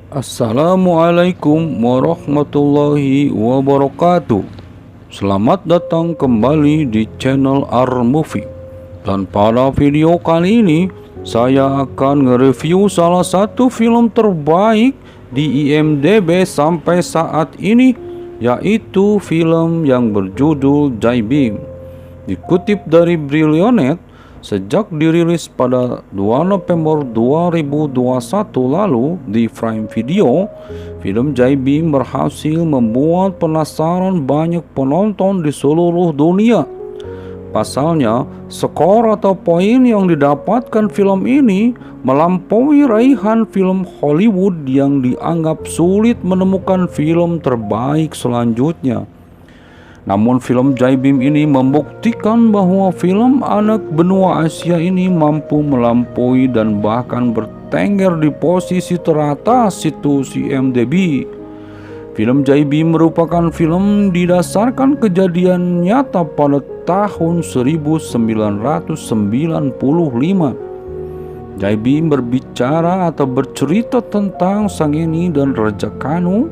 Assalamualaikum warahmatullahi wabarakatuh. Selamat datang kembali di channel R-Movie. Dan pada video kali ini saya akan nge-review salah satu film terbaik di IMDb sampai saat ini, yaitu film yang berjudul Jai Bhim. Dikutip dari Brilionet, sejak dirilis pada 2 November 2021 lalu di Prime Video, film Jai Bhim berhasil membuat penasaran banyak penonton di seluruh dunia. Pasalnya, skor atau poin yang didapatkan film ini melampaui raihan film Hollywood yang dianggap sulit menemukan film terbaik selanjutnya. Namun film Jai Bhim ini membuktikan bahwa film anak benua Asia ini mampu melampaui dan bahkan bertengger di posisi teratas situs IMDb. Film Jai Bhim merupakan film didasarkan kejadian nyata pada tahun 1995. Jai Bhim berbicara atau bercerita tentang Sangeni dan Raja Kanu,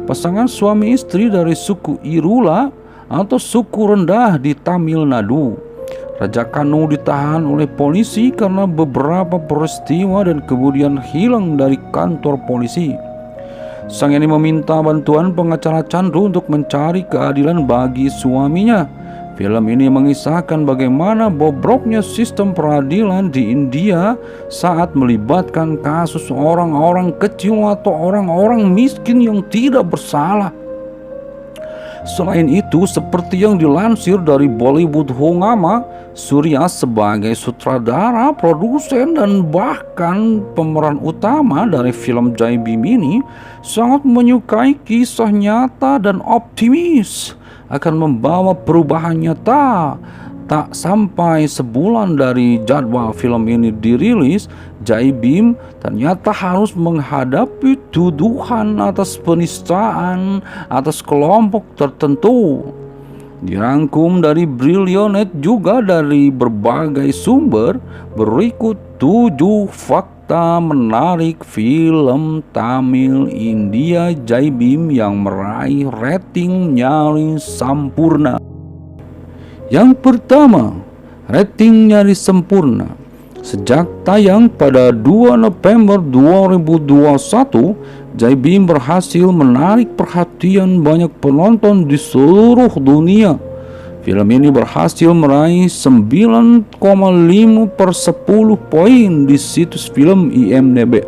pasangan suami istri dari suku Irula atau suku rendah di Tamil Nadu. Raja Kanu ditahan oleh polisi karena beberapa peristiwa dan kemudian hilang dari kantor polisi. Sangeni meminta bantuan pengacara Chandru untuk mencari keadilan bagi suaminya. Film ini mengisahkan bagaimana bobroknya sistem peradilan di India saat melibatkan kasus orang-orang kecil atau orang-orang miskin yang tidak bersalah. Selain itu, seperti yang dilansir dari Bollywood Hungama, Surya sebagai sutradara, produsen, dan bahkan pemeran utama dari film Jai Bhim ini sangat menyukai kisah nyata dan optimis akan membawa perubahan nyata. Tak sampai sebulan dari jadwal film ini dirilis, Jai Bhim ternyata harus menghadapi tuduhan atas penistaan atas kelompok tertentu. Dirangkum dari Brilionet juga dari berbagai sumber, berikut 7 fakta menarik film Tamil India Jai Bhim yang meraih rating nyaris sempurna. Yang pertama, rating nyaris sempurna. Sejak tayang pada 2 November 2021, Jai Bhim berhasil menarik perhatian banyak penonton di seluruh dunia. Film ini berhasil meraih 9,5/10 poin di situs film IMDb.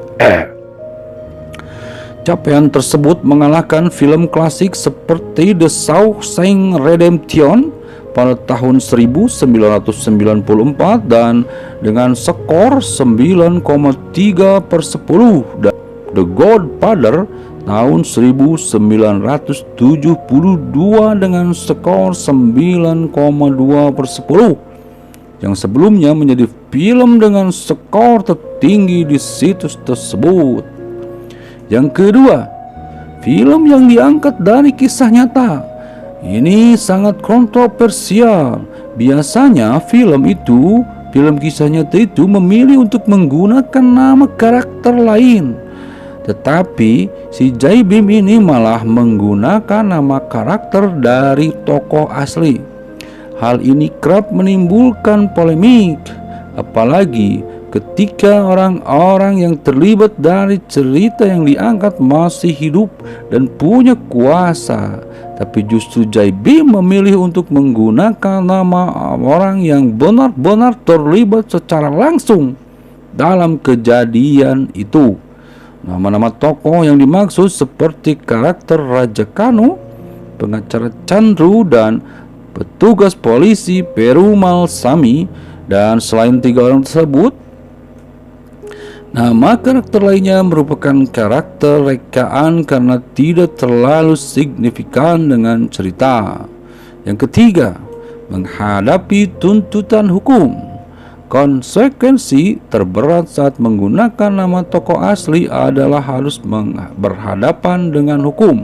Capaian tersebut mengalahkan film klasik seperti The Shawshank Redemption pada tahun 1994 dan dengan skor 9,3/10, dan The Godfather tahun 1972 dengan skor 9,2/10, yang sebelumnya menjadi film dengan skor tertinggi di situs tersebut. Yang kedua, film yang diangkat dari kisah nyata. Ini sangat kontroversial. Biasanya film kisah nyata itu memilih untuk menggunakan nama karakter lain. Tetapi si Jai Bhim ini malah menggunakan nama karakter dari tokoh asli. Hal ini kerap menimbulkan polemik, apalagi ketika orang-orang yang terlibat dari cerita yang diangkat masih hidup dan punya kuasa. Tapi justru Jai Bhim memilih untuk menggunakan nama orang yang benar-benar terlibat secara langsung dalam kejadian itu. Nama-nama tokoh yang dimaksud seperti karakter Raja Kanu, pengacara Chandru, dan petugas polisi Perumal Sami. Dan selain 3 orang tersebut, nama karakter lainnya merupakan karakter rekaan karena tidak terlalu signifikan dengan cerita. Yang ketiga, menghadapi tuntutan hukum. Konsekuensi terberat saat menggunakan nama tokoh asli adalah harus berhadapan dengan hukum.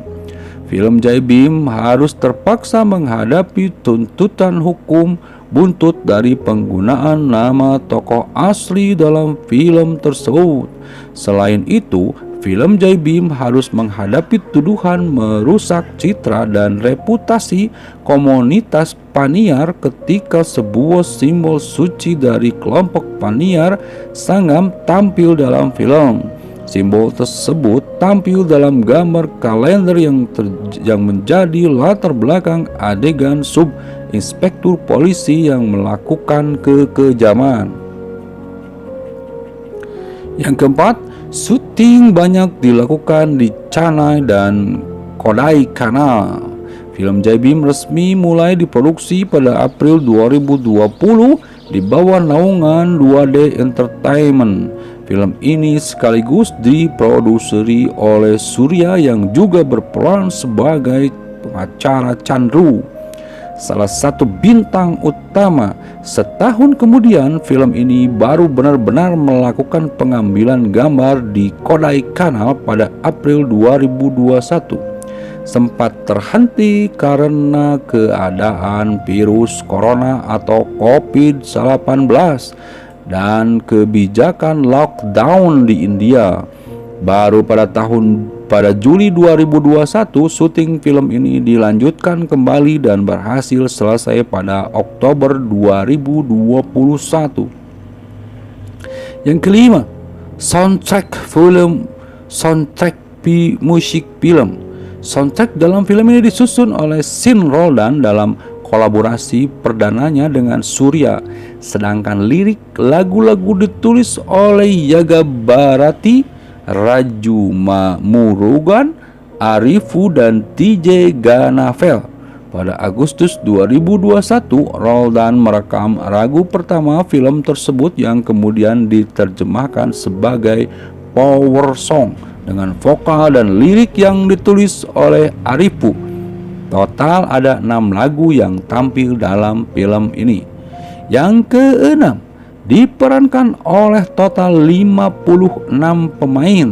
Film Jai Bhim harus terpaksa menghadapi tuntutan hukum buntut dari penggunaan nama tokoh asli dalam film tersebut. Selain itu, film Jai Bhim harus menghadapi tuduhan merusak citra dan reputasi komunitas Paniar ketika sebuah simbol suci dari kelompok Paniar Sangam tampil dalam film. Simbol tersebut tampil dalam gambar kalender yang menjadi latar belakang adegan sub-inspektur polisi yang melakukan kekejaman. Yang keempat, syuting banyak dilakukan di Chennai dan Kodaikanal. Film Jai Bhim resmi mulai diproduksi pada April 2020 di bawah naungan 2D Entertainment. Film ini sekaligus diproduseri oleh Surya yang juga berperan sebagai pengacara Chandru, salah satu bintang utama. Setahun kemudian film ini baru benar-benar melakukan pengambilan gambar di Kodaikanal pada April 2021. Sempat terhenti karena keadaan virus corona atau COVID-19 dan kebijakan lockdown di India. Baru pada Juli 2021 syuting film ini dilanjutkan kembali dan berhasil selesai pada Oktober 2021. Yang kelima, soundtrack musik film. Soundtrack dalam film ini disusun oleh Sin Roldan dalam kolaborasi perdananya dengan Surya, sedangkan lirik lagu-lagu ditulis oleh Yaga Bharati, Raju Murugan, Arifu, dan TJ Ganavel. Pada Agustus 2021, Roldan merekam lagu pertama film tersebut yang kemudian diterjemahkan sebagai Power Song dengan vokal dan lirik yang ditulis oleh Arifu. Total ada 6 lagu yang tampil dalam film ini. Yang keenam, diperankan oleh total 56 pemain.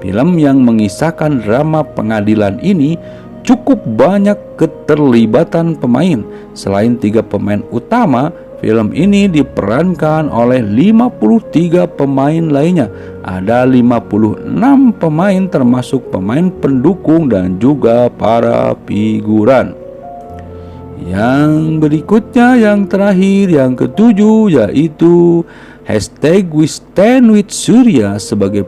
Film yang mengisahkan drama pengadilan ini cukup banyak keterlibatan pemain. Selain 3 pemain utama, film ini diperankan oleh 53 pemain lainnya. Ada 56 pemain termasuk pemain pendukung dan juga para figuran. Yang berikutnya, yang terakhir, yang ketujuh, yaitu #WeStandWithSurya sebagai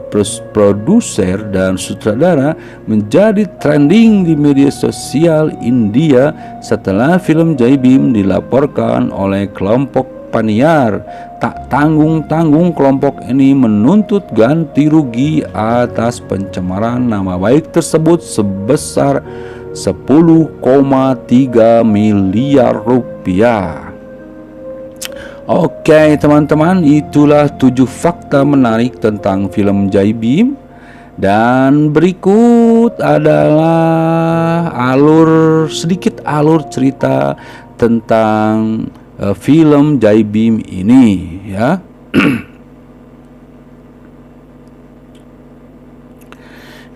produser dan sutradara menjadi trending di media sosial India setelah film Jai Bhim dilaporkan oleh kelompok Paniar. Tak tanggung-tanggung kelompok ini menuntut ganti rugi atas pencemaran nama baik tersebut sebesar 10,3 miliar rupiah. Oke teman-teman, itulah 7 fakta menarik tentang film Jai Bhim. Dan berikut adalah sedikit alur cerita tentang film Jai Bhim ini, ya.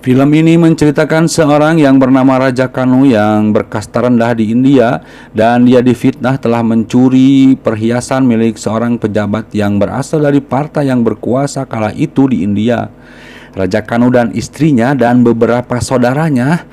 Film ini menceritakan seorang yang bernama Raja Kanu yang berkasta rendah di India, dan dia difitnah telah mencuri perhiasan milik seorang pejabat yang berasal dari partai yang berkuasa kala itu di India. Raja Kanu dan istrinya dan beberapa saudaranya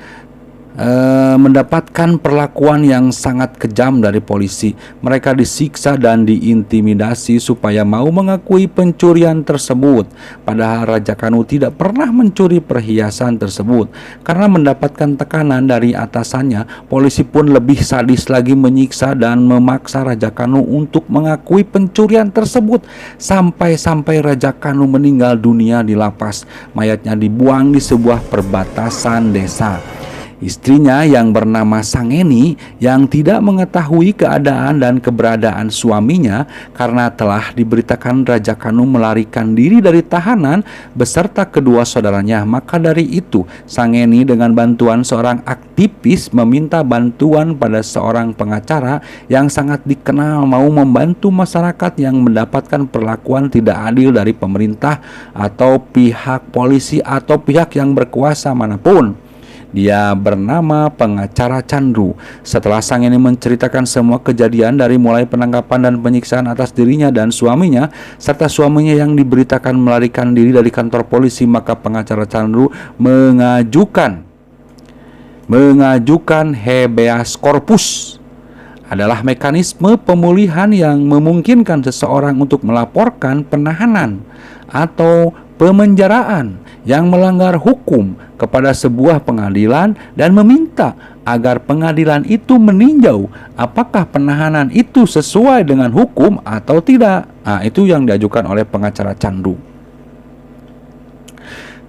mendapatkan perlakuan yang sangat kejam dari polisi. Mereka disiksa dan diintimidasi supaya mau mengakui pencurian tersebut. Padahal Raja Kanu tidak pernah mencuri perhiasan tersebut. Karena mendapatkan tekanan dari atasannya, polisi pun lebih sadis lagi menyiksa dan memaksa Raja Kanu untuk mengakui pencurian tersebut. Sampai-sampai Raja Kanu meninggal dunia di lapas. Mayatnya dibuang di sebuah perbatasan desa. Istrinya yang bernama Sangeni yang tidak mengetahui keadaan dan keberadaan suaminya karena telah diberitakan Raja Kanu melarikan diri dari tahanan beserta kedua saudaranya. Maka dari itu Sangeni dengan bantuan seorang aktivis meminta bantuan pada seorang pengacara yang sangat dikenal mau membantu masyarakat yang mendapatkan perlakuan tidak adil dari pemerintah atau pihak polisi atau pihak yang berkuasa manapun. Dia bernama pengacara Chandru. Setelah sang ini menceritakan semua kejadian dari mulai penangkapan dan penyiksaan atas dirinya dan suaminya, serta suaminya yang diberitakan melarikan diri dari kantor polisi, maka pengacara Chandru mengajukan habeas corpus. Adalah mekanisme pemulihan yang memungkinkan seseorang untuk melaporkan penahanan atau pemenjaraan yang melanggar hukum kepada sebuah pengadilan dan meminta agar pengadilan itu meninjau apakah penahanan itu sesuai dengan hukum atau tidak. Nah, itu yang diajukan oleh pengacara Chandru.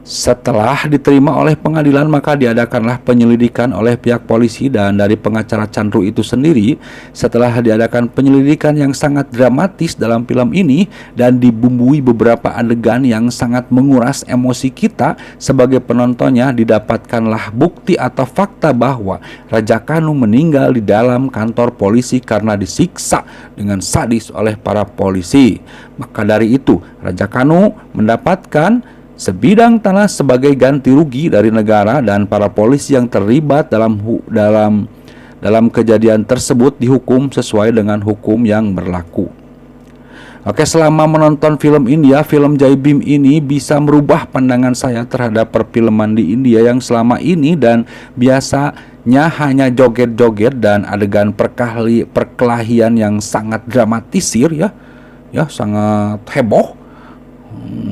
Setelah diterima oleh pengadilan, maka diadakanlah penyelidikan oleh pihak polisi dan dari pengacara Chandru itu sendiri. Setelah diadakan penyelidikan yang sangat dramatis dalam film ini dan dibumbui beberapa adegan yang sangat menguras emosi kita sebagai penontonnya, didapatkanlah bukti atau fakta bahwa Raja Kanu meninggal di dalam kantor polisi karena disiksa dengan sadis oleh para polisi. Maka dari itu, Raja Kanu mendapatkan sebidang tanah sebagai ganti rugi dari negara, dan para polisi yang terlibat dalam kejadian tersebut dihukum sesuai dengan hukum yang berlaku. Oke, selama menonton film India, film Jai Bhim ini bisa merubah pandangan saya terhadap perfilman di India yang selama ini dan biasanya hanya joget-joget dan adegan perkelahian yang sangat dramatisir ya sangat heboh.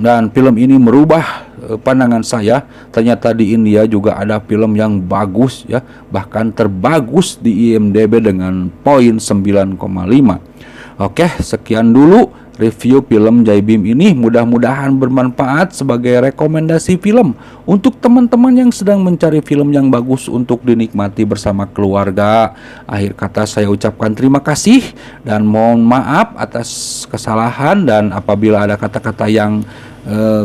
Dan film ini merubah pandangan saya. Ternyata di India juga ada film yang bagus ya, bahkan terbagus di IMDb dengan poin 9,5. Oke, sekian dulu review film Jai Bhim ini. Mudah-mudahan bermanfaat sebagai rekomendasi film untuk teman-teman yang sedang mencari film yang bagus untuk dinikmati bersama keluarga. Akhir kata saya ucapkan terima kasih dan mohon maaf atas kesalahan, dan apabila ada kata-kata yang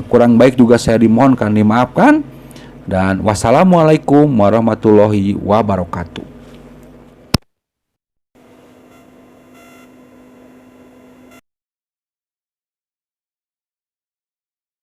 kurang baik juga saya dimohonkan dimaafkan. Dan wassalamualaikum warahmatullahi wabarakatuh.